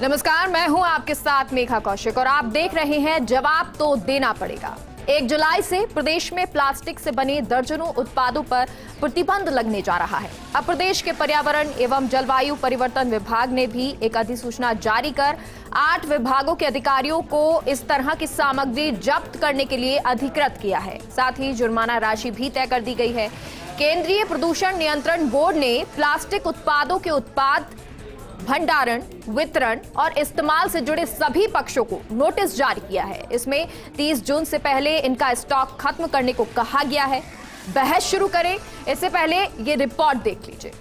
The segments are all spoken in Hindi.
नमस्कार, मैं हूं आपके साथ मेघा कौशिक और आप देख रहे हैं जवाब तो देना पड़ेगा। 1 जुलाई से प्रदेश में प्लास्टिक से बने दर्जनों उत्पादों पर प्रतिबंध लगने जा रहा है। अब प्रदेश के पर्यावरण एवं जलवायु परिवर्तन विभाग ने भी एक अधिसूचना जारी कर 8 विभागों के अधिकारियों को इस तरह की सामग्री जब्त करने के लिए अधिकृत किया है। साथ ही जुर्माना राशि भी तय कर दी गई है। केंद्रीय प्रदूषण नियंत्रण बोर्ड ने प्लास्टिक उत्पादों के उत्पाद, भंडारण, वितरण और इस्तेमाल से जुड़े सभी पक्षों को नोटिस जारी किया है। इसमें 30 जून से पहले इनका स्टॉक खत्म करने को कहा गया है। बहस शुरू करें इससे पहले ये रिपोर्ट देख लीजिए।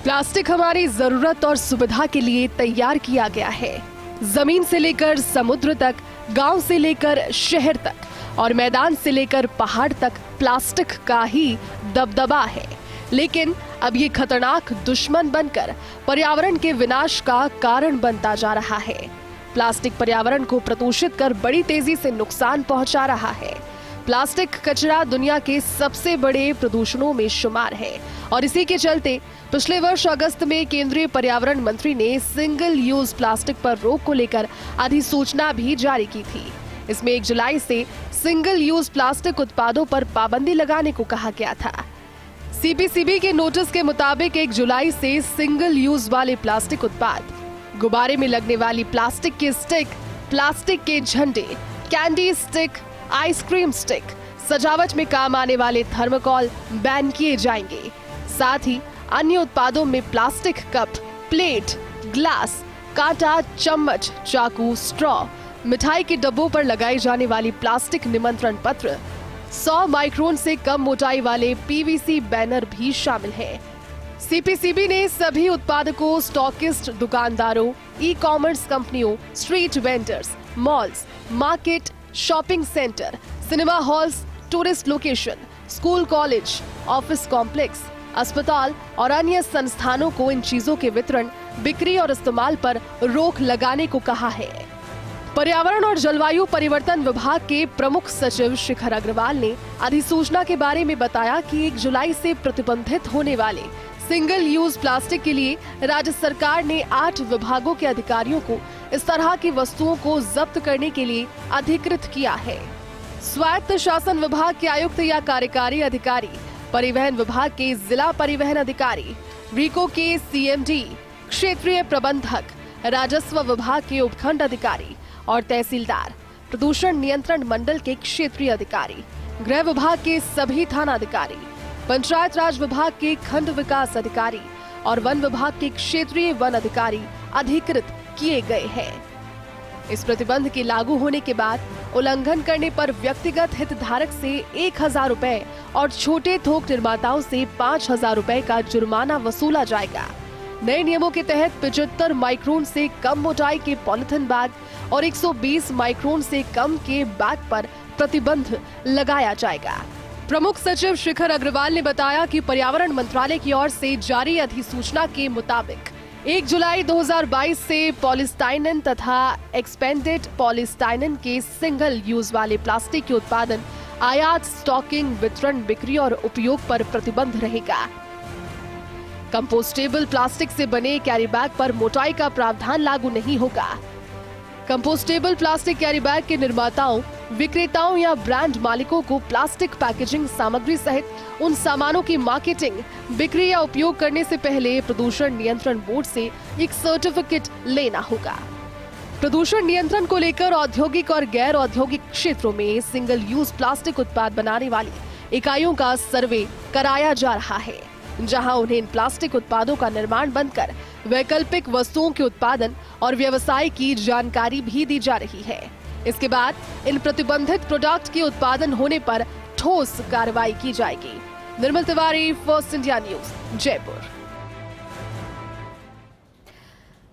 प्लास्टिक हमारी जरूरत और सुविधा के लिए तैयार किया गया है। जमीन से लेकर समुद्र तक, गांव से लेकर शहर तक और मैदान से लेकर पहाड़ तक प्लास्टिक का ही दबदबा है। लेकिन अब ये खतरनाक दुश्मन बनकर पर्यावरण के विनाश का कारण बनता जा रहा है। प्लास्टिक पर्यावरण को प्रदूषित कर बड़ी तेजी से नुकसान पहुंचा रहा है। प्लास्टिक कचरा दुनिया के सबसे बड़े प्रदूषणों में शुमार है और इसी के चलते पिछले वर्ष अगस्त में केंद्रीय पर्यावरण मंत्री ने सिंगल यूज प्लास्टिक पर रोक को लेकर अधिसूचना भी जारी की थी। इसमें 1 जुलाई से सिंगल यूज प्लास्टिक उत्पादों पर पाबंदी लगाने को कहा गया था। सीपीसीबी के नोटिस के मुताबिक 1 जुलाई से सिंगल यूज वाले प्लास्टिक उत्पाद, गुब्बारे में लगने वाली प्लास्टिक के स्टिक, प्लास्टिक के झंडे, कैंडी स्टिक, आइसक्रीम स्टिक, सजावट में काम आने वाले थर्मोकोल बैन किए जाएंगे। साथ ही अन्य उत्पादों में प्लास्टिक कप, प्लेट, ग्लास, कांटा, चम्मच, चाकू, स्ट्रॉ, मिठाई के डब्बों पर लगाई जाने वाली प्लास्टिक निमंत्रण पत्र, 100 माइक्रोन से कम मोटाई वाले पीवीसी बैनर भी शामिल हैं। सीपीसीबी ने सभी उत्पादकों, स्टॉकिस्ट, दुकानदारों, ई-कॉमर्स कंपनियों, street vendors, malls, market, shopping centre, cinema halls, tourist location, school, college, office complex, अस्पताल और अन्य संस्थानों को इन चीजों के वितरण, बिक्री और इस्तेमाल पर रोक लगाने को कहा है। पर्यावरण और जलवायु परिवर्तन विभाग के प्रमुख सचिव शिखर अग्रवाल ने अधिसूचना के बारे में बताया कि 1 जुलाई से प्रतिबंधित होने वाले सिंगल यूज प्लास्टिक के लिए राज्य सरकार ने 8 विभागों के अधिकारियों को इस तरह की वस्तुओं को जब्त करने के लिए अधिकृत किया है। स्वायत्त शासन विभाग के आयुक्त या कार्यकारी अधिकारी, परिवहन विभाग के जिला परिवहन अधिकारी, रीको के सीएमडी, क्षेत्रीय प्रबंधक, राजस्व विभाग के उपखंड अधिकारी और तहसीलदार, प्रदूषण नियंत्रण मंडल के क्षेत्रीय अधिकारी, गृह विभाग के सभी थानाधिकारी, पंचायत राज विभाग के खंड विकास अधिकारी और वन विभाग के क्षेत्रीय वन अधिकारी अधिकृत किए गए हैं। इस प्रतिबंध के लागू होने के बाद उल्लंघन करने पर व्यक्तिगत हितधारक से 1000 रुपए और छोटे थोक निर्माताओं से 5000 रुपए का जुर्माना वसूला जाएगा। नए नियमों के तहत 75 माइक्रोन से कम मोटाई के पॉलिथीन बैग और 120 माइक्रोन से कम के बैग पर प्रतिबंध लगाया जाएगा। प्रमुख सचिव शिखर अग्रवाल ने बताया कि पर्यावरण मंत्रालय की ओर से जारी अधिसूचना के मुताबिक 1 जुलाई 2022 से पॉलीस्टाइनिन तथा एक्सपेंडेड पॉलीस्टाइनिन के सिंगल यूज वाले प्लास्टिक के उत्पादन, आयात, स्टॉकिंग, वितरण, बिक्री और उपयोग पर प्रतिबंध रहेगा। कंपोस्टेबल प्लास्टिक से बने कैरी बैग पर मोटाई का प्रावधान लागू नहीं होगा। कंपोस्टेबल प्लास्टिक कैरी बैग के निर्माताओं, विक्रेताओं या ब्रांड मालिकों को प्लास्टिक पैकेजिंग सामग्री सहित उन सामानों की मार्केटिंग, बिक्री या उपयोग करने से पहले प्रदूषण नियंत्रण बोर्ड से एक सर्टिफिकेट लेना होगा। प्रदूषण नियंत्रण को लेकर औद्योगिक और गैर औद्योगिक क्षेत्रों में सिंगल यूज प्लास्टिक उत्पाद बनाने वाली इकाइयों का सर्वे कराया जा रहा है, जहां उन्हें इन प्लास्टिक उत्पादों का निर्माण बंद कर वैकल्पिक वस्तुओं के उत्पादन और व्यवसाय की जानकारी भी दी जा रही है। इसके बाद इन प्रतिबंधित प्रोडक्ट के उत्पादन होने पर ठोस कार्रवाई की जाएगी। Nirmal Tiwari, first India news, Jaipur.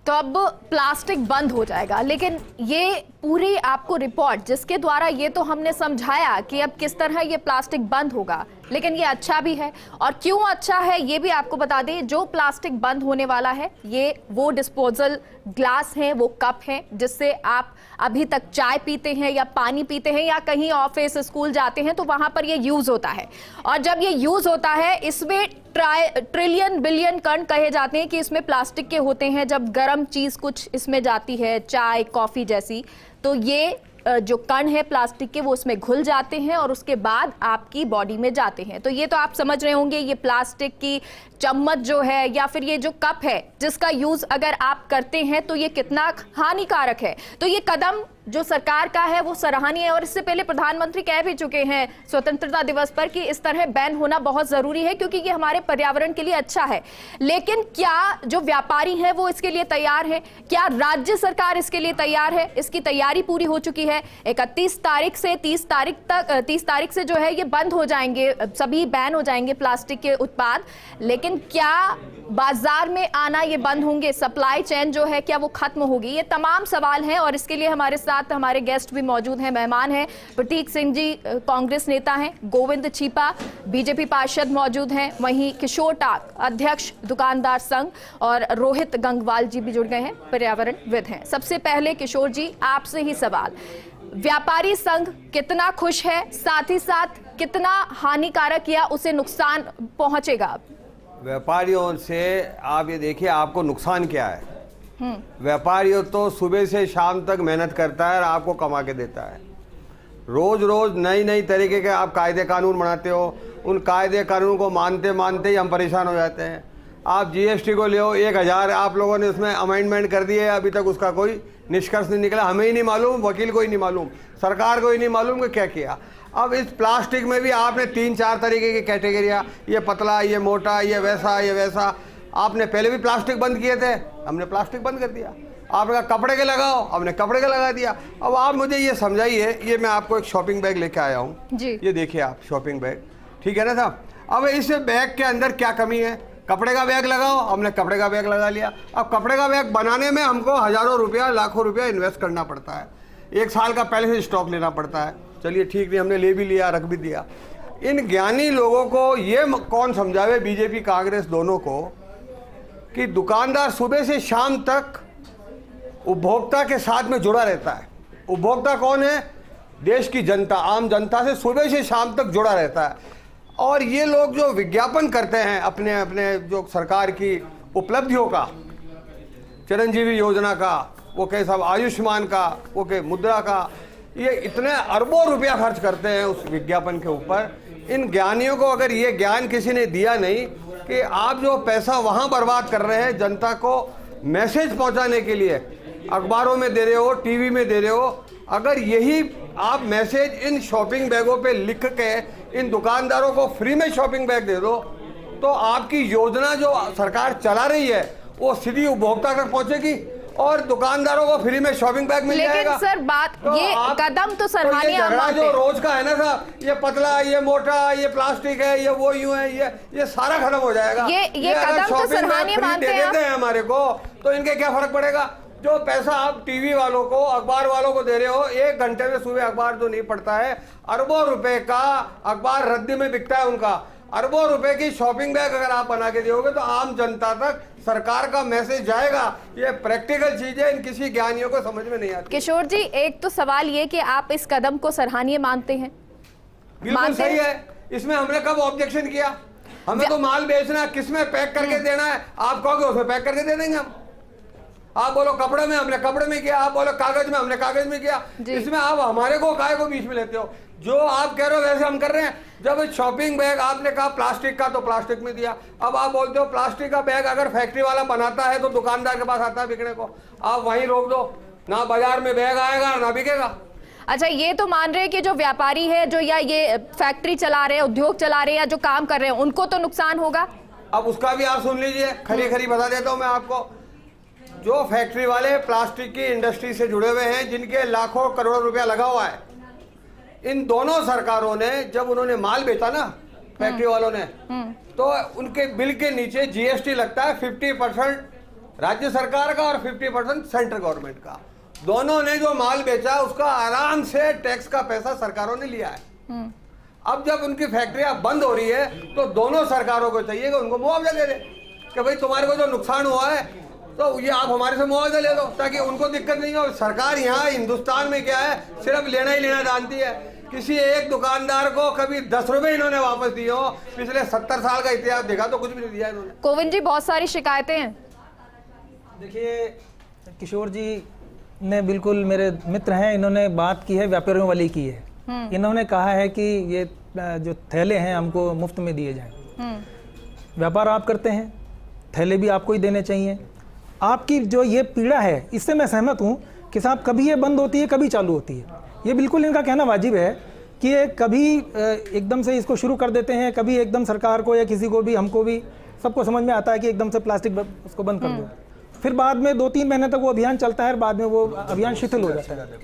तो अब प्लास्टिक बंद हो जाएगा, लेकिन ये पूरी आपको रिपोर्ट जिसके द्वारा ये तो हमने समझाया कि अब किस तरह ये प्लास्टिक बंद होगा, लेकिन ये अच्छा भी है। और क्यों अच्छा है ये भी आपको बता दें, जो प्लास्टिक बंद होने वाला है ये वो डिस्पोजल ग्लास है, वो कप है जिससे आप अभी तक चाय पीते हैं या पानी पीते हैं या कहीं ऑफिस स्कूल जाते हैं तो वहां पर ये यूज होता है। और जब ये यूज होता है इसमें ट्रिलियन बिलियन कण कहे जाते हैं कि इसमें प्लास्टिक के होते हैं। जब गर्म चीज कुछ इसमें जाती है, चाय कॉफी जैसी, तो ये जो कण है प्लास्टिक के वो उसमें घुल जाते हैं और उसके बाद आपकी बॉडी में जाते हैं। तो ये तो आप समझ रहे होंगे ये प्लास्टिक की चम्मच जो है या फिर ये जो कप है जिसका यूज अगर आप करते हैं तो ये कितना हानिकारक है। तो ये कदम जो सरकार का है वो सराहनीय है। और इससे पहले प्रधानमंत्री कह भी चुके हैं स्वतंत्रता दिवस पर कि इस तरह बैन होना बहुत जरूरी है क्योंकि ये हमारे पर्यावरण के लिए अच्छा है। लेकिन क्या जो व्यापारी हैं वो इसके लिए तैयार है? क्या राज्य सरकार इसके लिए तैयार है? इसकी तैयारी पूरी हो चुकी है। 31 तारीख से 30 तारीख से जो है ये बंद हो जाएंगे, सभी बैन हो जाएंगे प्लास्टिक के उत्पाद। लेकिन क्या बाजार में आना ये बंद होंगे? सप्लाई चेन जो है क्या वो खत्म होगी? ये तमाम सवाल हैं और इसके लिए हमारे साथ हमारे गेस्ट भी मौजूद हैं, मेहमान हैं। प्रतीक सिंह जी कांग्रेस नेता हैं, गोविंद छिपा बीजेपी पार्षद मौजूद हैं, वहीं किशोर टाक अध्यक्ष दुकानदार संघ, और रोहित गंगवाल जी भी जुड़ गए हैं, पर्यावरणविद हैं। सबसे पहले किशोर जी आपसे ही सवाल, व्यापारी संघ कितना खुश है, साथ ही साथ कितना हानिकारक या उसे नुकसान पहुंचेगा? व्यापारियों से आप ये देखिए आपको नुकसान क्या है। व्यापारियों तो सुबह से शाम तक मेहनत करता है और आपको कमा के देता है। रोज रोज नई नई तरीके के आप कायदे कानून बनाते हो, उन कायदे कानून को मानते मानते ही हम परेशान हो जाते हैं। आप जीएसटी को ले 1000 आप लोगों ने उसमें अमेंडमेंट कर दिए, अभी तक उसका कोई निष्कर्ष नहीं निकला। हमें ही नहीं मालूम, वकील को ही नहीं मालूम, सरकार को ही नहीं मालूम कि क्या किया। अब इस प्लास्टिक में भी आपने 3-4 तरीके की कैटेगरियाँ, ये पतला, ये मोटा, ये वैसा। आपने पहले भी प्लास्टिक बंद किए थे, हमने प्लास्टिक बंद कर दिया। आपने कहा कपड़े के लगाओ, हमने कपड़े के लगा दिया। अब आप मुझे ये समझाइए, ये मैं आपको एक शॉपिंग बैग लेके आया हूँ, ये देखिए आप शॉपिंग बैग, ठीक है ना साहब। अब इस बैग के अंदर क्या कमी है? कपड़े का बैग लगाओ, हमने कपड़े का बैग लगा लिया। अब कपड़े का बैग बनाने में हमको हज़ारों रुपया, लाखों रुपया इन्वेस्ट करना पड़ता है, 1 साल का पहले से स्टॉक लेना पड़ता है। चलिए ठीक नहीं, हमने ले भी लिया, रख भी दिया। इन ज्ञानी लोगों को ये कौन समझावे, बीजेपी कांग्रेस दोनों को, कि दुकानदार सुबह से शाम तक उपभोक्ता के साथ में जुड़ा रहता है। उपभोक्ता कौन है? देश की जनता, आम जनता से सुबह से शाम तक जुड़ा रहता है। और ये लोग जो विज्ञापन करते हैं अपने अपने जो सरकार की उपलब्धियों का, चिरंजीवी योजना का, वो कहे साहब आयुष्मान का, वो कहे मुद्रा का, ये इतने अरबों रुपया खर्च करते हैं उस विज्ञापन के ऊपर। इन ज्ञानियों को अगर ये ज्ञान किसी ने दिया नहीं कि आप जो पैसा वहाँ बर्बाद कर रहे हैं जनता को मैसेज पहुँचाने के लिए, अखबारों में दे रहे हो, टीवी में दे रहे हो, अगर यही आप मैसेज इन शॉपिंग बैगों पे लिख के इन दुकानदारों को फ्री में शॉपिंग बैग दे दो, तो आपकी योजना जो सरकार चला रही है वो सीधी उपभोक्ता तक पहुंचेगी और दुकानदारों को फ्री में शॉपिंग बैग मिल जाएगा। लेकिन सर बात तो ये कदम तो सराहनीय है। जो रोज का है ना साहब, ये पतला, ये मोटा, ये प्लास्टिक है, ये वो यूं है, ये सारा खत्म हो जाएगा। ये कदम तो सराहनीय मानते हैं हमारे को, तो इनके क्या फर्क पड़ेगा? जो पैसा आप टीवी वालों को, अखबार वालों को दे रहे हो, 1 घंटे में सुबह अखबार जो नहीं पढ़ता है, अरबों रुपए का अखबार रद्दी में बिकता है उनका। अरबों रुपए की शॉपिंग बैग अगर आप बना के दोगे तो आम जनता तक सरकार का मैसेज जाएगा। ये प्रैक्टिकल चीजें इन किसी ज्ञानियों को समझ में नहीं आती। किशोर जी, एक तो सवाल ये कि आप इस कदम को सराहनीय मानते हैं? बिल्कुल सही है, इसमें हमने कब ऑब्जेक्शन किया? हमें तो माल बेचना है, किसमें पैक करके देना है, आप कहोगे उसमें पैक करके दे देंगे हम। आप बोलो कपड़े में, हमने कपड़े में किया, आप बोलो कागज में, हमने कागज में किया। इसमें आप हमारे को काय को बीच में लेते हो? जो आप कह रहे हो वैसे हम कर रहे हैं। जब शॉपिंग बैग आपने कहा प्लास्टिक का, तो प्लास्टिक में दिया। अब आप बोलते हो प्लास्टिक का बैग अगर फैक्ट्री वाला बनाता है तो दुकानदार के पास आता है बिकने को, आप वहीं रोक दो, ना बाजार में बैग आएगा ना बिकेगा। अच्छा, ये तो मान रहे हैं कि जो व्यापारी है, जो या ये फैक्ट्री चला रहे हैं, उद्योग चला रहे हैं, या जो काम कर रहे हैं, उनको तो नुकसान होगा। अब उसका भी आप सुन लीजिए, खरी खरी बता देता हूं मैं आपको। जो फैक्ट्री वाले प्लास्टिक की इंडस्ट्री से जुड़े हुए हैं, जिनके लाखों करोड़ों रुपया लगा हुआ है, इन दोनों सरकारों ने जब उन्होंने माल बेचा ना, फैक्ट्री वालों ने, तो उनके बिल के नीचे जीएसटी लगता है 50% राज्य सरकार का और 50% सेंट्रल गवर्नमेंट का। दोनों ने जो माल बेचा उसका आराम से टैक्स का पैसा सरकारों ने लिया है। अब जब उनकी फैक्ट्रियां बंद हो रही है तो दोनों सरकारों को चाहिए कि उनको मुआवजा दे दे कि भाई तुम्हारे को जो नुकसान हुआ है तो ये आप हमारे से मुआवजा ले दो, ताकि उनको दिक्कत नहीं हो। सरकार यहाँ हिंदुस्तान में क्या है, सिर्फ लेना ही लेना जानती है। किसी एक दुकानदार को कभी 10 रुपए इन्होंने वापस दिए हो, पिछले 70 साल का इतिहास देखा तो कुछ भी नहीं दिया इन्होंने। कोविंद जी, बहुत सारी शिकायतें हैं। देखिए, किशोर जी ने बिल्कुल मेरे मित्र हैं, इन्होंने बात की है व्यापारियों वाली की है। इन्होंने कहा है कि ये जो थैले हैं हमको मुफ्त में दिए जाएं। व्यापार आप करते हैं, थैले भी आपको ही देने चाहिए। आपकी जो ये पीड़ा है इससे मैं सहमत हूँ कि साहब कभी ये बंद होती है कभी चालू होती है। ये बिल्कुल इनका कहना वाजिब है कि ये कभी एकदम से इसको शुरू कर देते हैं, कभी एकदम सरकार को या किसी को भी, हमको भी सबको समझ में आता है कि एकदम से प्लास्टिक उसको बंद कर दो। फिर बाद में 2-3 महीने तक वो अभियान चलता है और बाद में वो अभियान शिथिल हो जाता है।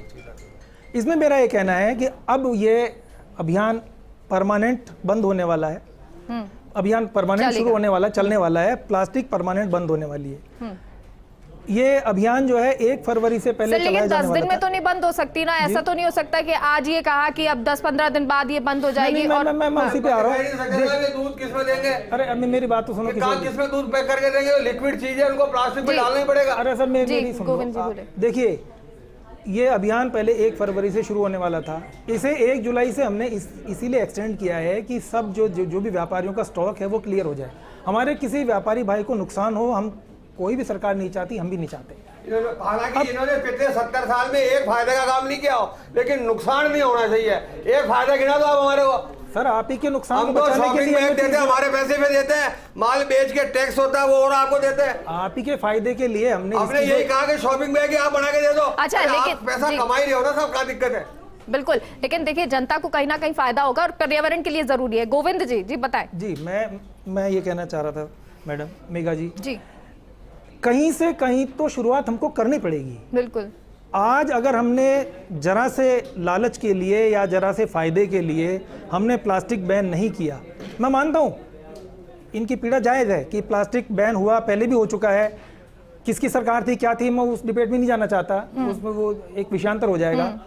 इसमें मेरा ये कहना है कि अब ये अभियान परमानेंट बंद होने वाला है। अभियान परमानेंट शुरू होने वाला, चलने वाला है। प्लास्टिक परमानेंट बंद होने वाली है। ये अभियान जो है 1 फरवरी से पहले चलाया जाने वाला था। 10 दिन में तो नहीं बंद हो सकती ना, ऐसा तो नहीं हो सकता कि आज ये कहा कि अब 10-15 दिन बाद ये बंद हो जाएगी। और मैं उसी पे आ रहा हूँ। दूध किसमें देंगे? अरे अब मेरी बात तो सुनो। किसमें दूध पैक करके देंगे? लिक्विड चीज है, उनको प्लास्टिक में डालना ही पड़ेगा। अरे सर मेरी सुनो। देखिए, ये अभियान पहले 1 फरवरी से शुरू होने वाला था। इसे 1 जुलाई से हमने इसीलिए एक्सटेंड किया है कि सब जो भी व्यापारियों का स्टॉक है वो क्लियर हो जाए। हमारे किसी व्यापारी भाई को नुकसान हो, हम कोई भी सरकार नहीं चाहती, हम भी नहीं चाहते। हालांकि इन्होंने पिछले 70 साल में एक फायदे का काम नहीं किया हो, लेकिन नुकसान नहीं होना चाहिए। एक फायदा गिना दो आप हमारे को। सर आप ही के नुकसान हम तो शॉपिंग बैग देते हैं, हमारे पैसे पे देते हैं, माल बेच के टैक्स होता है वो और आपको देते हैं। आप ही के फायदे के लिए हमने यही कहा कि शॉपिंग बैग आप बना के दे दो। अच्छा, लेकिन पैसा कमाई रहे हो ना, सब क्या दिक्कत है? बिल्कुल, लेकिन देखिए जनता को कहीं ना कहीं फायदा होगा और पर्यावरण के लिए जरूरी है। गोविंद जी बताएं। जी, मैं ये कहना चाह रहा था मैडम मेघा जी, कहीं से कहीं तो शुरुआत हमको करनी पड़ेगी। बिल्कुल। आज अगर हमने जरा से लालच के लिए या जरा से फायदे के लिए हमने प्लास्टिक बैन नहीं किया, मैं मानता हूँ इनकी पीड़ा जायज़ है कि प्लास्टिक बैन हुआ, पहले भी हो चुका है। किसकी सरकार थी, क्या थी, मैं उस डिबेट में नहीं जाना चाहता, उसमें वो एक विषयांतर हो जाएगा।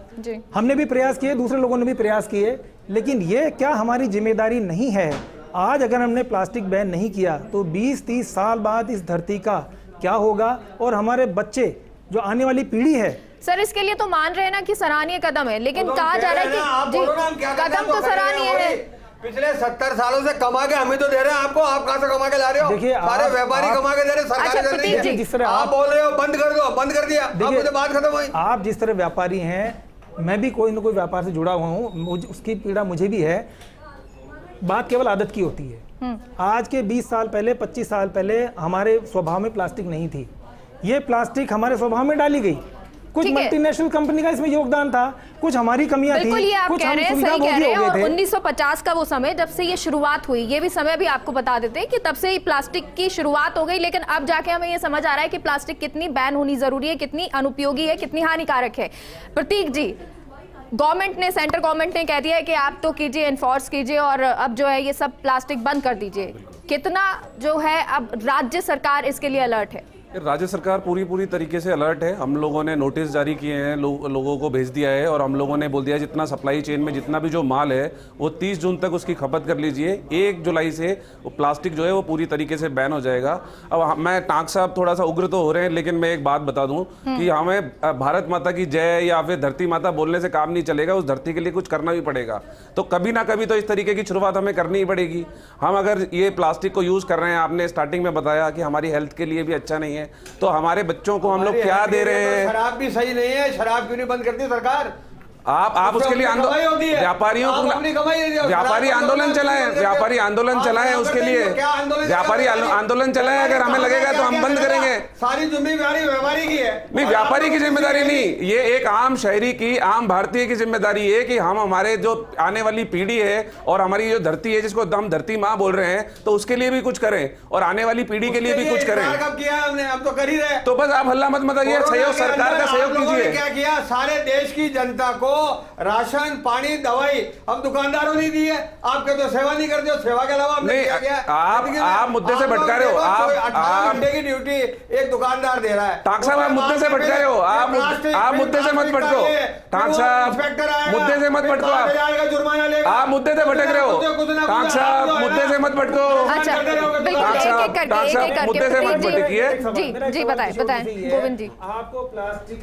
हमने भी प्रयास किए, दूसरे लोगों ने भी प्रयास किए, लेकिन ये क्या हमारी जिम्मेदारी नहीं है? आज अगर हमने प्लास्टिक बैन नहीं किया तो 20-30 साल बाद इस धरती का क्या होगा और हमारे बच्चे जो आने वाली पीढ़ी है। सर इसके लिए तो मान रहे हैं ना कि सराहनीय कदम है, लेकिन कहा जा रहा है कि कदम तो सराहनीय है। पिछले 70 सालों से कमा के हमें तो दे रहे हैं आपको, आप कहां से कमा के ला रहे हो? देखिए, सारे व्यापारी कमा के दे रहे हैं, सरकार जिस तरह आप बोल रहे हो बंद कर दो, बंद कर दिया, अब मुझे बात खत्म हुई। आप जिस तरह व्यापारी हैं, मैं भी कोई ना कोई व्यापार से जुड़ा हुआ हूँ, उसकी पीड़ा मुझे भी है। बात केवल आदत की होती है। आज के 20 साल पहले, 25 साल पहले हमारे स्वभाव में प्लास्टिक नहीं थी। ये प्लास्टिक हमारे स्वभाव में डाली गई। कुछ मल्टीनेशनल कंपनी का इसमें योगदान था, कुछ हमारी कमियां थी, ये आप कुछ कह हम रहे हैं, सुविधा सही कह रहे हैं। भोगी हो और गए थे। 1950 का वो समय जब से ये शुरुआत हुई, ये भी समय भी आपको बता देते हैं कि तब से ही प्लास्टिक की शुरुआत हो गई। लेकिन अब जाके हमें ये समझ आ रहा है कि प्लास्टिक कितनी बैन होनी जरूरी है, कितनी अनुपयोगी है, कितनी हानिकारक है। प्रतीक जी, गवर्नमेंट ने, सेंट्रल गवर्नमेंट ने कह दिया है कि आप तो कीजिए, एनफोर्स कीजिए और अब जो है ये सब प्लास्टिक बंद कर दीजिए। कितना जो है अब राज्य सरकार इसके लिए अलर्ट है? राज्य सरकार पूरी तरीके से अलर्ट है। हम लोगों ने नोटिस जारी किए हैं, लोगों को भेज दिया है और हम लोगों ने बोल दिया है जितना सप्लाई चेन में जितना भी जो माल है वो 30 जून तक उसकी खपत कर लीजिए। 1 जुलाई से वो प्लास्टिक जो है वो पूरी तरीके से बैन हो जाएगा। अब मैं टांक साहब थोड़ा सा उग्र तो हो रहे हैं, लेकिन मैं एक बात बता दूं कि हमें भारत माता की जय या फिर धरती माता बोलने से काम नहीं चलेगा, उस धरती के लिए कुछ करना भी पड़ेगा। तो कभी ना कभी तो इस तरीके की शुरुआत हमें करनी ही पड़ेगी। हम अगर ये प्लास्टिक को यूज कर रहे हैं, आपने स्टार्टिंग में बताया कि हमारी हेल्थ के लिए भी अच्छा नहीं है, तो हमारे बच्चों को हम लोग क्या दे रहे हैं? शराब भी सही नहीं है, शराब क्यों नहीं बंद करती सरकार? आप उसके लिए व्यापारियों को व्यापारी आंदोलन चलाएं, व्यापारी आंदोलन चलाएं, उसके लिए व्यापारी आंदोलन चलाएं। अगर हमें लगेगा तो हम बंद करेंगे। सारी जिम्मेदारी व्यापारी की है। नहीं, व्यापारी की जिम्मेदारी नहीं, ये एक आम शहरी की, आम भारतीय की जिम्मेदारी है कि हम हमारे जो आने वाली पीढ़ी है और हमारी जो धरती है जिसको हम धरती माँ बोल रहे हैं, तो उसके लिए भी कुछ करें और आने वाली पीढ़ी के लिए भी कुछ करें। कब किया हमने? अब तो कर ही रहे। तो बस आप हल्ला मत मचाइए, सहयोग सरकार का सहयोग कीजिए। क्या किया? सारे देश की जनता को राशन, पानी, दवाई हम दुकानदारों ने दी है। आपके तो सेवा नहीं करते हो, सेवा के अलावा हमने क्या किया? आप मुद्दे से भटका रहे हो। 18 घंटे की ड्यूटी एक दुकानदार दे रहा है। टांग साहब, आप मुद्दे से भटका रहे हो। आप मुद्दे से मत भटको। टांग साहब, मुद्दे से मत भटको। आप मुद्दे से भटक रहे हो। टांग साहब, मुद्दे से मत भटको। अच्छा, बिल्कुल एक-एक करके मुद्दे से मत भटकिए। जी बताएं गोविंद जी। आपको प्लास्टिक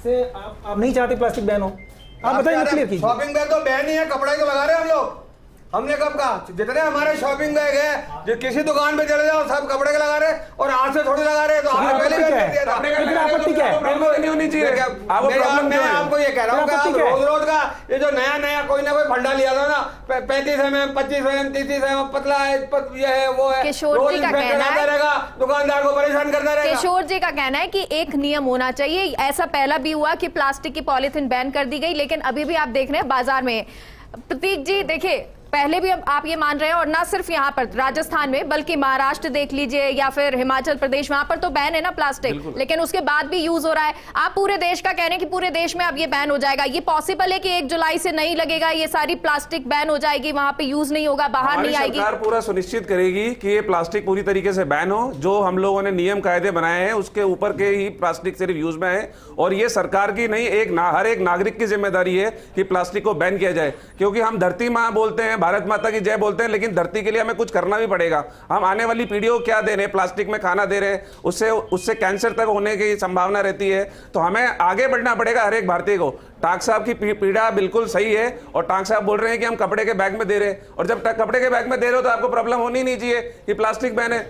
से आप नहीं चाहते प्लास्टिक बैन हो? आप बताइए, क्लियर कीजिए। शॉपिंग बैग तो बैन ही है, कपड़े तो लगा रहे हैं हम लोग। हमने कब कहा? जितने हमारे शॉपिंग बैग है, जो किसी दुकान पे चले जाओ सब कपड़े के लगा रहे, और आज से थोड़ी लगा रहे। तो आपने पहले भी दिया था। आपत्ति क्या है? नहीं होनी चाहिए। मैं आपको ये कह रहा हूँ कि रोज रोज का ये जो नया कोई ना कोई फंडा लिया था ना, 35 mm, 25 mm, 30 mm, पतला है, ये है, वो है, किशोर जी का कहना है, दुकानदार को परेशान करता रहेगा। किशोर जी का कहना है कि एक नियम होना चाहिए। ऐसा पहला भी हुआ कि प्लास्टिक की पॉलीथीन बैन कर दी गई, लेकिन अभी भी आप देख रहे हैं बाजार में। प्रतीक जी देखिए, पहले भी आप ये मान रहे हैं, और ना सिर्फ यहाँ पर राजस्थान में बल्कि महाराष्ट्र देख लीजिए या फिर हिमाचल प्रदेश, वहां पर तो बैन है ना प्लास्टिक, लेकिन उसके बाद भी यूज हो रहा है। आप पूरे देश का कह रहे हैं कि पूरे देश में अब ये बैन हो जाएगा। ये पॉसिबल है कि 1 जुलाई से नहीं लगेगा, ये सारी प्लास्टिक बैन हो जाएगी, वहां पे यूज नहीं होगा, बाहर नहीं आएगी? सरकार पूरा सुनिश्चित करेगी कि ये प्लास्टिक पूरी तरीके से बैन हो। जो हम लोगों ने नियम कायदे बनाए हैं उसके ऊपर के ही प्लास्टिक सिर्फ यूज में है, और ये सरकार की नहीं, हर एक नागरिक की जिम्मेदारी है कि प्लास्टिक को बैन किया जाए। क्योंकि हम धरती माँ बोलते हैं, भारत माता की जय बोलते हैं, लेकिन धरती के लिए हमें कुछ करना भी पड़ेगा। हम आने वाली पीढ़ियों को क्या दे रहे हैं? प्लास्टिक में खाना दे रहे हैं, उससे कैंसर तक होने की संभावना रहती है। तो हमें आगे बढ़ना पड़ेगा हर एक भारतीय को। टांग साहब की पीड़ा बिल्कुल सही है, और टांग साहब बोल रहे हैं कि हम कपड़े के बैग में दे रहे हैं, और जब तक कपड़े के बैग में दे रहे हो तो आपको प्रॉब्लम होनी नहीं चाहिए कि प्लास्टिक बैन है।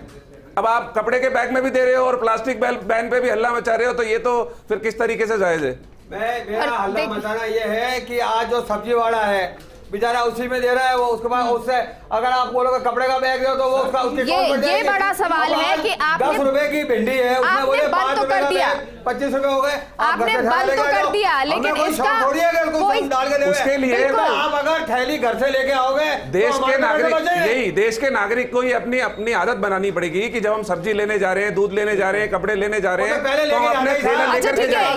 अब आप कपड़े के बैग में भी दे रहे हो और प्लास्टिक बैन पे भी हल्ला मचा रहे हो, तो ये तो फिर किस तरीके से जायज है? मेरा हल्ला मचाना ये है कि आज जो सब्जी वाला है बेचारा उसी में दे रहा है, वो उसके बाद उससे अगर आप बोलोगे कपड़े का बैग दो तो वो उसका ये बड़ा सवाल है कि आपने 10 रुपए की भिंडी है, उसमें बोले 5 रुपए का बैग 25 रुपए हो गए। आपने बंद तो कर दिया, लेकिन इसका कोई डाल के उसके लिए आप अगर थैली घर से लेके आओगे, देश के नागरिक, यही देश के नागरिक को ही अपनी आदत बनानी पड़ेगी कि जब हम सब्जी लेने जा रहे हैं, दूध लेने जा रहे हैं, कपड़े लेने जा रहे हैं, तो हम अपने थैला लेकर के जाए।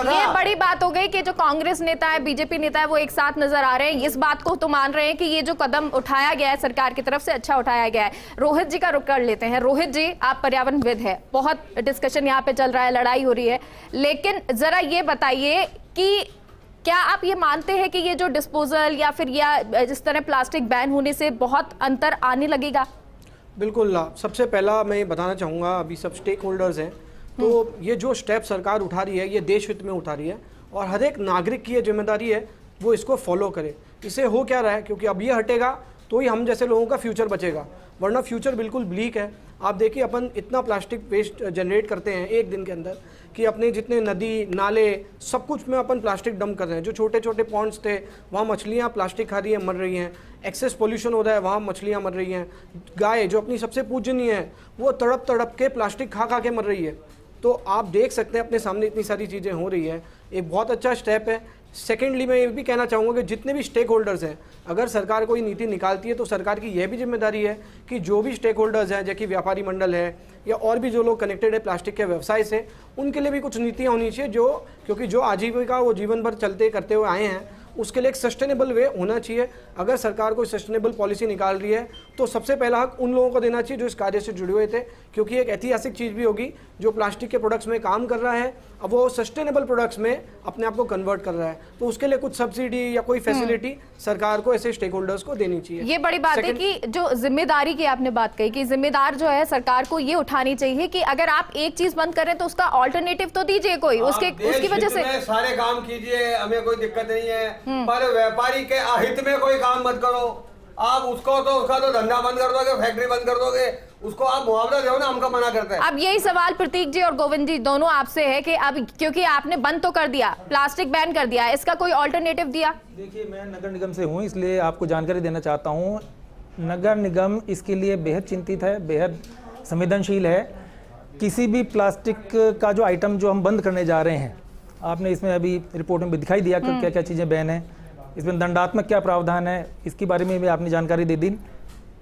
ये बड़ी बात हो गई कि जो कांग्रेस नेता है, बीजेपी नेता है, वो एक साथ नजर आ रहे हैं। इस बात को तो मान रहे हैं कि ये जो कदम उठाया गया है सरकार की तरफ से, अच्छा उठाया गया है। रोहित जी का रुख कर लेते हैं। रोहित जी, आप पर्यावरणविद है, बहुत डिस्कशन यहाँ पे चल रहा है, लड़ाई हो रही है, लेकिन जरा ये बताइए कि क्या आप ये मानते हैं कि ये जो डिस्पोजल या फिर जिस तरह प्लास्टिक बैन होने से बहुत अंतर आने लगेगा? बिल्कुल। सबसे पहला मैं ये बताना चाहूँगा, अभी सब स्टेक होल्डर्स हैं, तो ये जो स्टेप सरकार उठा रही है ये देश हित में उठा रही है, और हर एक नागरिक की ये जिम्मेदारी है वो इसको फॉलो करे। इससे हो क्या रहा है, क्योंकि अब ये हटेगा तो ही हम जैसे लोगों का फ्यूचर बचेगा, वरना फ्यूचर बिल्कुल ब्लीक है। आप देखिए, अपन इतना प्लास्टिक वेस्ट जनरेट करते हैं एक दिन के अंदर कि अपने जितने नदी नाले सब कुछ में अपन प्लास्टिक डंप कर रहे हैं। जो छोटे छोटे पॉन्ड्स थे वहाँ मछलियाँ प्लास्टिक खा रही हैं, मर रही हैं। एक्सेस पोल्यूशन हो रहा है, वहाँ मछलियाँ मर रही हैं। गाय जो अपनी सबसे पूजनीय है वो तड़प तड़प के प्लास्टिक खा खा के मर रही है। तो आप देख सकते हैं अपने सामने इतनी सारी चीज़ें हो रही है, एक बहुत अच्छा स्टेप है। सेकेंडली मैं ये भी कहना चाहूँगा कि जितने भी स्टेक होल्डर्स हैं, अगर सरकार कोई नीति निकालती है तो सरकार की यह भी जिम्मेदारी है कि जो भी स्टेक होल्डर्स हैं, जैसे व्यापारी मंडल है या और भी जो लोग कनेक्टेड है प्लास्टिक के व्यवसाय से, उनके लिए भी कुछ नीतियाँ होनी चाहिए, क्योंकि जो आजीविका वो जीवन भर चलते करते हुए आए हैं, उसके लिए एक सस्टेनेबल वे होना चाहिए। अगर सरकार कोई सस्टेनेबल पॉलिसी निकाल रही है तो सबसे पहला हक उन लोगों को देना चाहिए जो इस कार्य से जुड़े हुए थे, क्योंकि एक ऐतिहासिक चीज़ भी होगी जो प्लास्टिक के प्रोडक्ट्स में काम कर रहा है, अब वो सस्टेनेबल प्रोडक्ट्स में अपने आप को कन्वर्ट कर रहा है, तो उसके लिए कुछ सब्सिडी या कोई फैसिलिटी सरकार को ऐसे स्टेक होल्डर्स को देनी चाहिए। ये बड़ी बात है कि जो जिम्मेदारी की आपने बात कही कि जिम्मेदार जो है सरकार को ये उठानी चाहिए कि अगर आप एक चीज बंद करें तो उसका ऑल्टरनेटिव तो दीजिए कोई, उसकी वजह से सारे काम कीजिए, हमें कोई दिक्कत नहीं है, पर व्यापारी के अहित में कोई काम मत करो। आप उसका तो धंधा बंद कर दोगे, फैक्ट्री बंद कर दोगे, उसको आप मुआवजा दो ना, हमका मना करते हैं। अब यही सवाल प्रतीक जी और गोविंद जी दोनों आपसे है कि अब क्योंकि आपने बंद तो कर दिया, प्लास्टिक बैन कर दिया, इसका कोई ऑल्टरनेटिव दिया? देखिए, मैं नगर निगम से हूँ, इसलिए आपको जानकारी देना चाहता हूँ। नगर निगम इसके लिए बेहद चिंतित है, बेहद संवेदनशील है। किसी भी प्लास्टिक का जो आइटम जो हम बंद करने जा रहे हैं, आपने इसमें अभी रिपोर्ट में भी दिखाई दिया कि क्या क्या चीज़ें बैन हैं, इसमें दंडात्मक क्या प्रावधान है, इसके बारे में भी आपने जानकारी दे दी।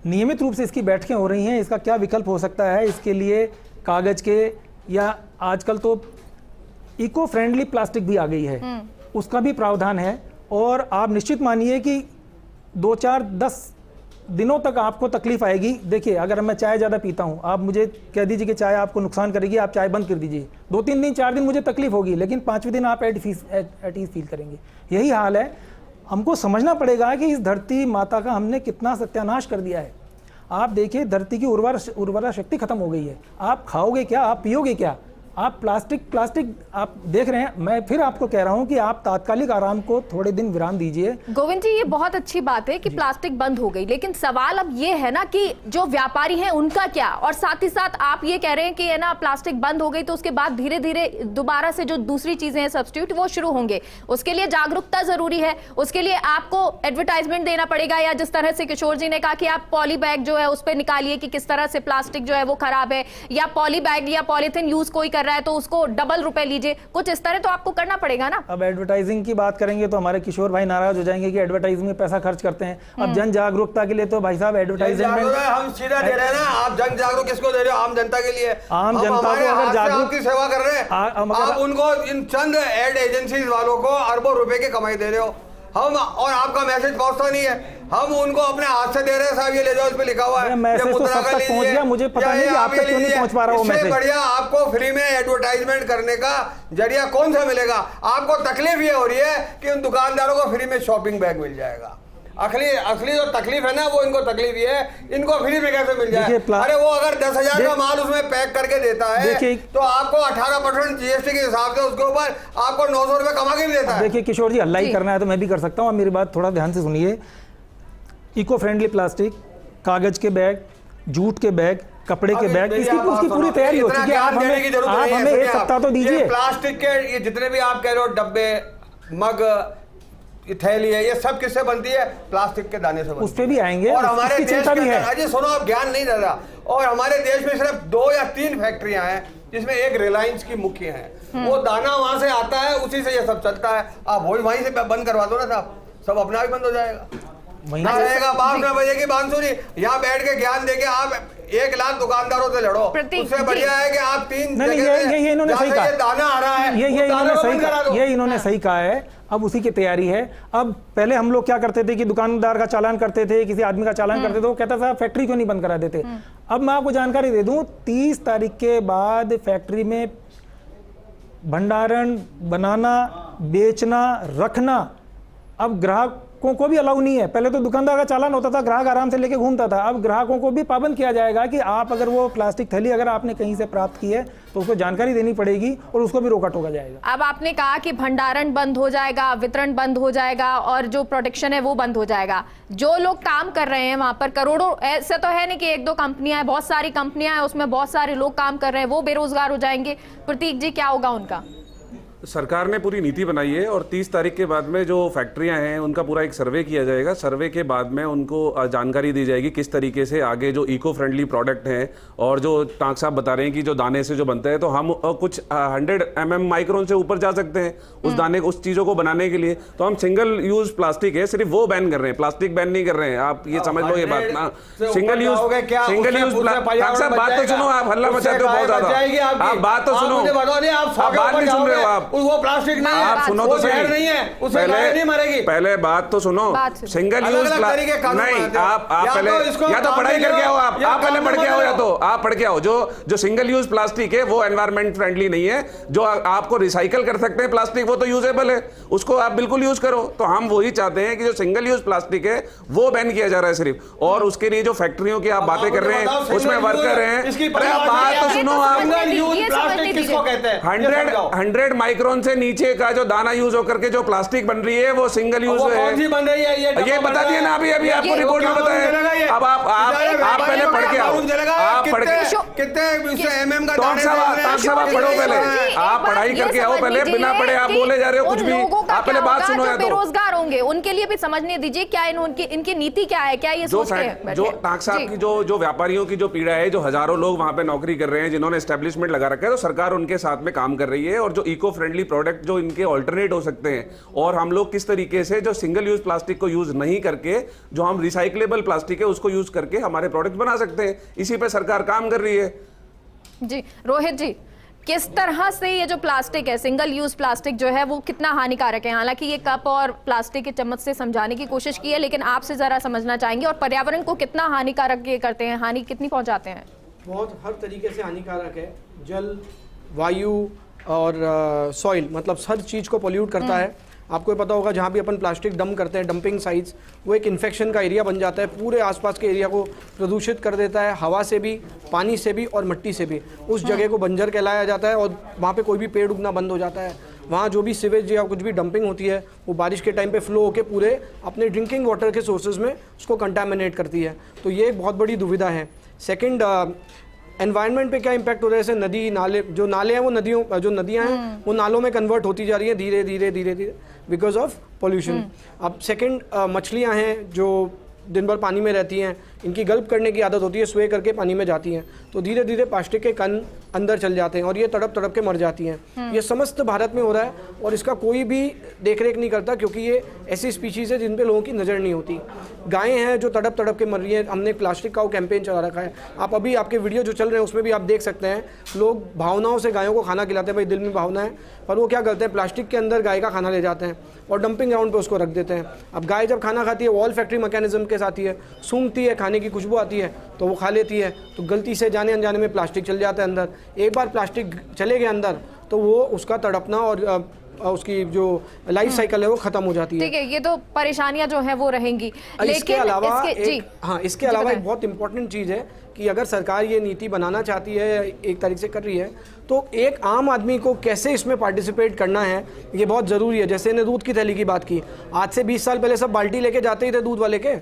नियमित रूप से इसकी बैठकें हो रही हैं, इसका क्या विकल्प हो सकता है, इसके लिए कागज़ के या आजकल तो इको फ्रेंडली प्लास्टिक भी आ गई है, उसका भी प्रावधान है। और आप निश्चित मानिए कि 2-4-10 दिनों तक आपको तकलीफ आएगी। देखिए, अगर मैं चाय ज़्यादा पीता हूँ, आप मुझे कह दीजिए कि चाय आपको नुकसान करेगी, आप चाय बंद कर दीजिए, 2-3 दिन 4 दिन मुझे तकलीफ होगी, लेकिन 5वें दिन आप एट ईज फील करेंगे। यही हाल है। हमको समझना पड़ेगा कि इस धरती माता का हमने कितना सत्यानाश कर दिया है। आप देखिए, धरती की उर्वरा शक्ति खत्म हो गई है। आप खाओगे क्या, आप पियोगे क्या? आप प्लास्टिक आप देख रहे हैं। मैं फिर आपको कह रहा हूं कि आप तात्कालिक आराम को थोड़े दिन विराम दीजिए। गोविंद जी, ये बहुत अच्छी बात है कि प्लास्टिक बंद हो गई, लेकिन सवाल अब ये है ना कि जो व्यापारी हैं उनका क्या? और साथ ही साथ आप ये कह रहे हैं कि है ना प्लास्टिक बंद हो गई तो उसके बाद धीरे धीरे दोबारा से जो दूसरी चीजें हैं सब्स्टिट्यूट वो शुरू होंगे। उसके लिए जागरूकता जरूरी है, उसके लिए आपको एडवर्टाइजमेंट देना पड़ेगा, या जिस तरह से किशोर जी ने कहा कि आप पॉली बैग जो है उस पर निकालिए कि किस तरह से प्लास्टिक जो है वो खराब है, या पॉली बैग या पॉलीथिन यूज कोई कर रहा है तो उसको डबल रुपए लीजिए, कुछ इस तरह तो आपको करना पड़ेगा ना। अब एडवर्टाइजिंग की बात करेंगे तो हमारे किशोर भाई नाराज हो जाएंगे कि एडवर्टाइजिंग में पैसा खर्च करते हैं। अब जन जागरूकता के लिए तो भाई साहब एडवर्टाइजमेंट हम सीधा दे रहे हैं ना। आप जन जागरूक किसको दे रहे हो? आम जनता के लिए। आम जनता को अगर जागरूक की सेवा कर रहे हैं आप उनको, इन चंद एड एजेंसीज वालों को अरबों रुपए की कमाई दे रहे हो हम, और आपका मैसेज पहुंचता नहीं है। हम उनको अपने हाथ से दे रहे हैं, साहब ये ले जाओ, इस पे लिखा हुआ है। मैसेज तो सब तक पहुंच गया, मुझे पता नहीं कि आप तक क्यों नहीं पहुंच पा रहा वो मैसेज। बढ़िया आपको फ्री में एडवर्टाइजमेंट करने का जरिया कौन सा मिलेगा? आपको तकलीफ ये हो रही है कि उन दुकानदारों को फ्री में शॉपिंग बैग मिल जाएगा। असली जो तकलीफ है ना, वो इनको तकलीफ ये है, इनको फ्री में कैसे मिल जाए? अरे वो अगर 10,000 का माल उसमें पैक करके देता है तो आपको 18% जीएसटी के हिसाब से उसके ऊपर आपको 900 रुपए कमा के भी देता है। देखिए किशोर जी, अल्लाह ही करना है तो मैं भी कर सकता हूँ। मेरी बात थोड़ा ध्यान से सुनिए। इको फ्रेंडली प्लास्टिक, कागज के बैग, जूट के बैग, कपड़े के बैग, इसकी पूरी तैयारी हो चुकी है। आप हमें 1 सप्ताह तो दीजिए। प्लास्टिक के ये जितने भी आप कह रहे हो डब्बे, मग, थैली है, ये सब किससे बनती है? प्लास्टिक के दाने से बनती है। उस पे भी आएंगे। और हमारे देश में है। अजय सुनो, आप ज्ञान नहीं दे रहा। और हमारे देश में सिर्फ 2 या 3 फैक्ट्रियां हैं जिसमें एक रिलायंस की मुख्य है। वो दाना वहां से आता है, उसी से ये सब चलता है। आप वहीं से बंद करवा दो ना साहब, सब अपना भी बंद हो जाएगा। ना रहेगा बाप 9 बजे की बांसुरी। यहाँ बैठ के ज्ञान देके आप 1 लाख दुकानदारों से लड़ो, उससे बढ़िया है कि आप 3 ये इन्होंने सही कहा, दाना आ रहा है, ये इन्होंने सही कहा है। अब उसी की तैयारी है। अब पहले हम लोग क्या करते थे कि दुकानदार का चालान करते थे, किसी आदमी का चालान करते थे, वो कहता था फैक्ट्री क्यों नहीं बंद करा देते। अब मैं आपको जानकारी दे दूं, 30 तारीख के बाद फैक्ट्री में भंडारण, बनाना, बेचना, रखना अब ग्राहकों को भी अलाउ नहीं है। पहले तो दुकानदार का चालान होता था, ग्राहक आराम से लेके घूमता था। अब ग्राहकों को भी पाबंद किया जाएगा कि आप अगर वो प्लास्टिक थैली अगर आपने कहीं से प्राप्त की है तो उसको जानकारी देनी पड़ेगी और उसको भी रोका टोका जाएगा। अब आपने कहा कि भंडारण बंद हो जाएगा, वितरण बंद हो जाएगा और जो प्रोटेक्शन है वो बंद हो जाएगा। जो लोग काम कर रहे हैं वहां पर करोड़ों, ऐसे तो है नहीं कि 1-2 कंपनियां हैं, बहुत सारी कंपनियां हैं, उसमें बहुत सारे लोग काम कर रहे हैं, वो बेरोजगार हो जाएंगे। प्रतीक जी, क्या होगा उनका? सरकार ने पूरी नीति बनाई है और 30 तारीख के बाद में जो फैक्ट्रियां हैं उनका पूरा एक सर्वे किया जाएगा। सर्वे के बाद में उनको जानकारी दी जाएगी किस तरीके से आगे जो इको फ्रेंडली प्रोडक्ट हैं और जो टांक साहब बता रहे हैं कि जो दाने से जो बनता है, तो हम कुछ 100 mm माइक्रोन से ऊपर जा सकते हैं उस दाने उस चीज़ों को बनाने के लिए। तो हम सिंगल यूज प्लास्टिक है सिर्फ वो बैन कर रहे हैं, प्लास्टिक बैन नहीं कर रहे हैं। आप ये समझ लो ये बात ना। सिंगल यूज टांक साहब बात तो सुनो, आप हल्ला मचाते हो बहुत ज्यादा। आप बात तो सुनो, आप बात नहीं सुन रहे हो। आप वो प्लास्टिक नहीं, आप सुनो तो सही, नहीं है, उससे गाय नहीं मरेगी। पहले बात तो सुनो, सिंगल यूज नहीं, आप पहले या तो पढ़ाई करके आओ, आप पहले पढ़ के आओ, या तो आप पढ़ के आओ। जो सिंगल यूज प्लास्टिक है वो एनवायरमेंट फ्रेंडली नहीं है। जो आपको रिसाइकल कर सकते हैं प्लास्टिक वो तो यूजेबल है, उसको आप बिल्कुल यूज करो। तो हम वही चाहते हैं कि जो सिंगल यूज प्लास्टिक है वो बैन किया जा रहा है सिर्फ। और उसके लिए जो फैक्ट्रियों की आप बातें कर रहे हैं उसमें वर्कर हैं, बात तो सुनो आप। 100 माइक्रोन से नीचे का जो दाना यूज होकर के जो प्लास्टिक बन रही है वो सिंगल यूज है। बन रही है ये बता दिया ना अभी आपको रिपोर्ट में बताया। अब आप पहले पढ़ के आओ, आप पढ़ के कितने एमएम का पढ़ो पहले, आप पढ़ाई करके आओ पहले। बिना पढ़े आप बोले जा रहे हो कुछ भी। आप पहले बात सुनो। या तो बेरोजगार होंगे उनके लिए भी समझने दीजिए क्या इनकी नीति क्या है, क्या ये सोचते हैं? जो टांक साहब की जो व्यापारियों की जो पीड़ा है, जो हजारों लोग वहां पे नौकरी कर रहे हैं, जिन्होंने एस्टेब्लिशमेंट लगा रखा है, तो सरकार उनके साथ में काम कर रही है। और जो इको फ्रेंडली प्रोडक्ट जो इनके ऑल्टरनेट हो सकते हैं, और हम लोग किस तरीके से जो सिंगल यूज प्लास्टिक को यूज नहीं करके जो हम रिसाइक्लेबल प्लास्टिक है उसको यूज करके हमारे प्रोडक्ट बना सकते हैं, इसी पे सरकार काम कर रही है। जी रोहित जी, किस तरह से ये जो प्लास्टिक है, सिंगल यूज प्लास्टिक जो है वो कितना हानिकारक है। हालांकि ये कप और प्लास्टिक के चम्मच से समझाने की कोशिश की है, लेकिन आपसे जरा समझना चाहेंगे और पर्यावरण को कितना हानिकारक ये करते हैं, हानि कितनी पहुंचाते हैं? बहुत हर तरीके से हानिकारक है। जल, वायु और सॉइल, मतलब हर चीज़ को पोल्यूट करता है। आपको ये पता होगा जहाँ भी अपन प्लास्टिक डंप करते हैं, डंपिंग साइट्स, वो एक इन्फेक्शन का एरिया बन जाता है, पूरे आसपास के एरिया को प्रदूषित कर देता है, हवा से भी, पानी से भी और मिट्टी से भी। उस जगह को बंजर कहलाया जाता है और वहाँ पे कोई भी पेड़ उगना बंद हो जाता है। वहाँ जो भी सीवेज या कुछ भी डंपिंग होती है वो बारिश के टाइम पे फ्लो होकर पूरे अपने ड्रिंकिंग वाटर के सोर्सेज में उसको कंटामिनेट करती है। तो ये एक बहुत बड़ी दुविधा है। सेकेंड, एनवायरनमेंट पे क्या इम्पैक्ट हो रहा है? जैसे नदी नाले, जो नाले हैं वो नदियों, जो नदियां हैं वो नालों में कन्वर्ट होती जा रही है धीरे धीरे धीरे धीरे बिकॉज ऑफ पोल्यूशन। अब सेकंड, मछलियां हैं जो दिन भर पानी में रहती हैं, इनकी गल्प करने की आदत होती है, स्वे करके पानी में जाती हैं, तो धीरे धीरे प्लास्टिक के कण अंदर चल जाते हैं और ये तड़प तड़प के मर जाती हैं। ये समस्त भारत में हो रहा है और इसका कोई भी देखरेख नहीं करता, क्योंकि ये ऐसी स्पीशीज़ है जिन पे लोगों की नज़र नहीं होती। गायें हैं जो तड़प तड़प के मर रही हैं। हमने प्लास्टिक का वो कैंपेन चला रखा है, आप अभी आपके वीडियो जो चल रहे हैं उसमें भी आप देख सकते हैं, लोग भावनाओं से गायों को खाना खिलाते हैं, भाई दिल में भावना है, पर वो क्या करते हैं, प्लास्टिक के अंदर गाय का खाना ले जाते हैं और डंपिंग ग्राउंड पे उसको रख देते हैं। अब गाय जब खाना खाती है वो ऑल्फैक्टरी मैकेनिज्म के साथ ही है, सूंघती है, खाने की खुशबू आती है तो वो खा लेती है, तो गलती से जाने अनजाने में प्लास्टिक चल जाता है अंदर। एक बार प्लास्टिक चले गए अंदर तो वो उसका तड़पना और उसकी जो लाइफ साइकिल है वो खत्म हो जाती है। ठीक है, ये तो परेशानियां जो हैं वो रहेंगी। इसके अलावा इसके अलावा एक बहुत इंपॉर्टेंट चीज़ है कि अगर सरकार ये नीति बनाना चाहती है, एक तरीके से कर रही है, तो एक आम आदमी को कैसे इसमें पार्टिसिपेट करना है ये बहुत ज़रूरी है। जैसे ने दूध की थैली की बात की, आज से 20 साल पहले सब बाल्टी लेके जाते ही थे दूध वाले के।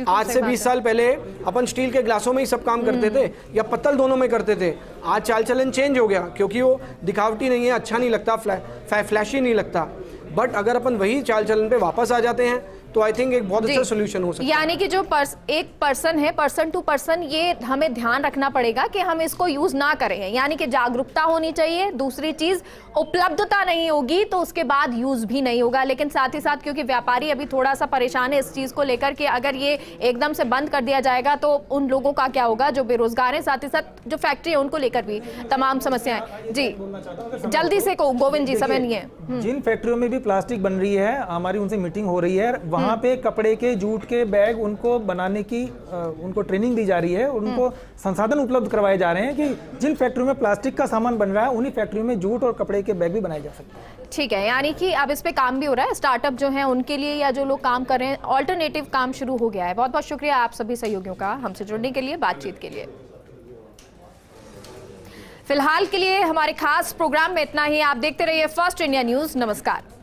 आज से 20 साल पहले अपन स्टील के ग्लासों में ही सब काम करते थे या पत्तल, दोनों में करते थे। आज चाल चलन चेंज हो गया, क्योंकि वो दिखावटी नहीं है, अच्छा नहीं लगता, फ्लैशी नहीं लगता। बट अगर अपन वही चाल चलन पे वापस आ जाते हैं तो आई थिंक एक बहुत अच्छा सोल्यूशन हो सकता है। यानी कि जो एक पर्सन है, पर्सन टू पर्सन, ये हमें ध्यान रखना पड़ेगा कि हम इसको यूज ना करें। यानी कि जागरूकता होनी चाहिए। दूसरी चीज, उपलब्धता नहीं होगी तो उसके बाद यूज भी नहीं होगा। लेकिन साथ ही साथ क्योंकि व्यापारी अभी थोड़ा सा परेशान है इस चीज को लेकर कि अगर ये एकदम से बंद कर दिया जाएगा तो उन लोगों का क्या होगा जो बेरोजगार है, साथ ही साथ जो फैक्ट्री है उनको लेकर भी तमाम समस्याएं। जी जल्दी से को गोविंद जी, समय नहीं है। जिन फैक्ट्रियों में भी प्लास्टिक बन रही है, हमारी उनसे मीटिंग हो रही है, वहाँ पे कपड़े के, जूट के बैग उनको बनाने की उनको ट्रेनिंग दी जा रही है, उनको संसाधन उपलब्ध करवाए जा रहे हैं कि जिन फैक्ट्रियों में प्लास्टिक का सामान बन रहा है उन्हीं फैक्ट्रियों में जूट और कपड़े के बैग भी बनाए जा सकते हैं। ठीक है, यानी कि अब इस पे काम भी हो रहा है। स्टार्टअप जो है उनके लिए या जो लोग काम कर रहे हैं, ऑल्टरनेटिव काम शुरू हो गया है। बहुत बहुत शुक्रिया आप सभी सहयोगियों का हमसे जुड़ने के लिए, बातचीत के लिए। फिलहाल के लिए हमारे खास प्रोग्राम में इतना ही। आप देखते रहिए फर्स्ट इंडिया न्यूज। नमस्कार।